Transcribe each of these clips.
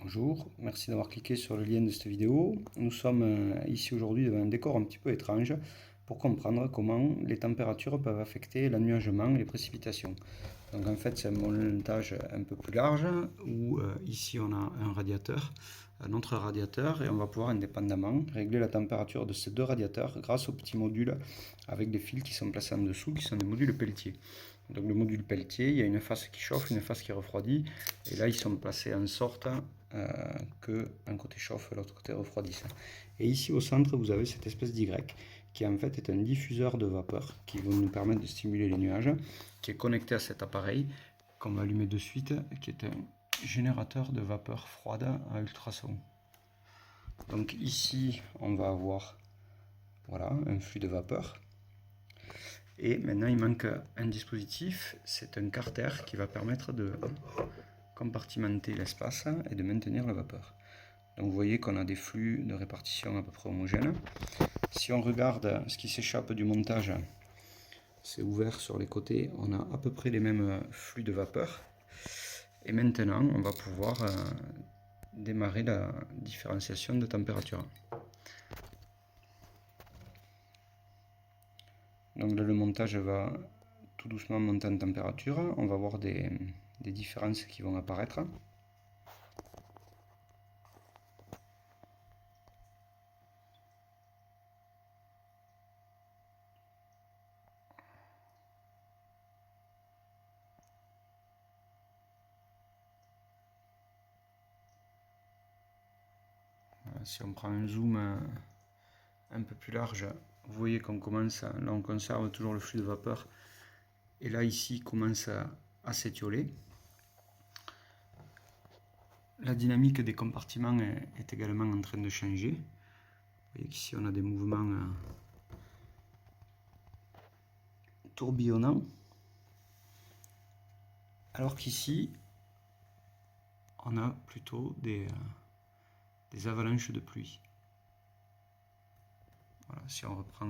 Bonjour, merci d'avoir cliqué sur le lien de cette vidéo. Nous sommes ici aujourd'hui devant un décor un petit peu étrange pour comprendre comment les températures peuvent affecter l'ennuagement et les précipitations. Donc en fait c'est un montage un peu plus large où ici on a un autre radiateur et on va pouvoir indépendamment régler la température de ces deux radiateurs grâce aux petits modules avec des fils qui sont placés en dessous qui sont des modules Peltier. Donc le module Peltier, il y a une face qui chauffe, une face qui refroidit et là ils sont placés en sorte que un côté chauffe et l'autre côté refroidisse. Et ici au centre vous avez cette espèce d'Y qui en fait est un diffuseur de vapeur qui va nous permettre de stimuler les nuages, qui est connecté à cet appareil qu'on va allumer de suite, qui est un générateur de vapeur froide à ultrasons. Donc ici on va avoir voilà, un flux de vapeur. Et maintenant il manque un dispositif, c'est un carter qui va permettre de compartimenter l'espace et de maintenir la vapeur. Donc vous voyez qu'on a des flux de répartition à peu près homogènes. Si on regarde ce qui s'échappe du montage, c'est ouvert sur les côtés, on a à peu près les mêmes flux de vapeur. Et maintenant, on va pouvoir démarrer la différenciation de température. Donc là, le montage va tout doucement monter en température. On va voir des différences qui vont apparaître. Si on prend un zoom un peu plus large, vous voyez qu'on commence, là on conserve toujours le flux de vapeur, et là ici commence à s'étioler. La dynamique des compartiments est également en train de changer. Vous voyez qu'ici on a des mouvements tourbillonnants, alors qu'ici on a plutôt des avalanches de pluie. Voilà, si on reprend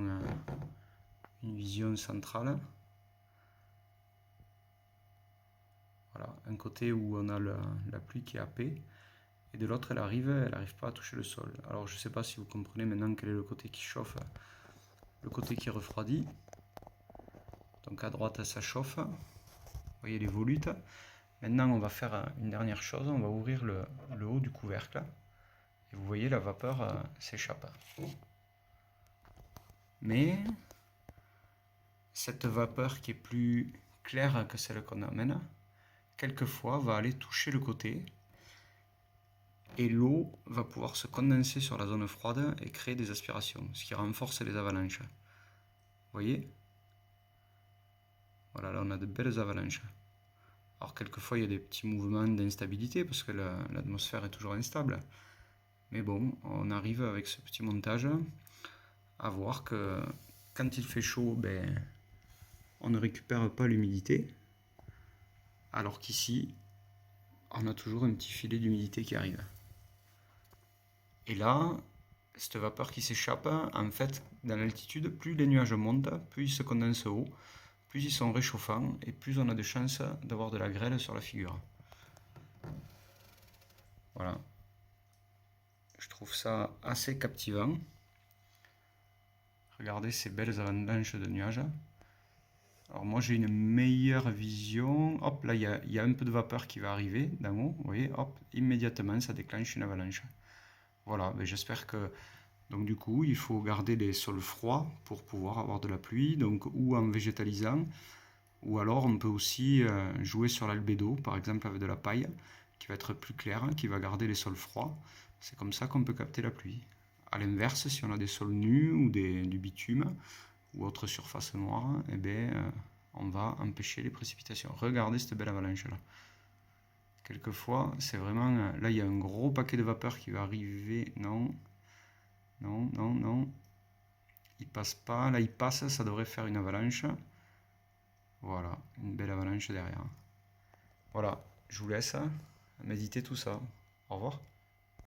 une vision centrale, voilà, un côté où on a la pluie qui est happée, et de l'autre elle arrive pas à toucher le sol. Alors je ne sais pas si vous comprenez maintenant quel est le côté qui chauffe, le côté qui refroidit. Donc à droite ça chauffe, vous voyez les volutes. Maintenant on va faire une dernière chose, on va ouvrir le haut du couvercle, et vous voyez la vapeur s'échappe. Mais cette vapeur qui est plus claire que celle qu'on amène, quelquefois va aller toucher le côté, et l'eau va pouvoir se condenser sur la zone froide et créer des aspirations, ce qui renforce les avalanches. Vous voyez? Voilà, là on a de belles avalanches. Alors quelquefois il y a des petits mouvements d'instabilité parce que l'atmosphère est toujours instable. Mais bon, on arrive avec ce petit montage à voir que quand il fait chaud, on ne récupère pas l'humidité. Alors qu'ici, on a toujours un petit filet d'humidité qui arrive. Et là, cette vapeur qui s'échappe, en fait, dans l'altitude, plus les nuages montent, plus ils se condensent haut, plus ils sont réchauffants et plus on a de chances d'avoir de la grêle sur la figure. Voilà. Je trouve ça assez captivant. Regardez ces belles avalanches de nuages. Alors moi j'ai une meilleure vision. Hop, là il y a un peu de vapeur qui va arriver d'en haut. Vous voyez, hop, immédiatement ça déclenche une avalanche. Voilà, j'espère que... Donc du coup, il faut garder les sols froids pour pouvoir avoir de la pluie, donc ou en végétalisant, ou alors on peut aussi jouer sur l'albédo, par exemple avec de la paille, qui va être plus claire, qui va garder les sols froids. C'est comme ça qu'on peut capter la pluie. A l'inverse, si on a des sols nus ou du bitume ou autre surface noire, on va empêcher les précipitations. Regardez cette belle avalanche là. Quelquefois, c'est vraiment... Là, il y a un gros paquet de vapeur qui va arriver. Non. Non, non, non. Il passe pas. Là, il passe. Ça devrait faire une avalanche. Voilà. Une belle avalanche derrière. Voilà. Je vous laisse méditer tout ça. Au revoir.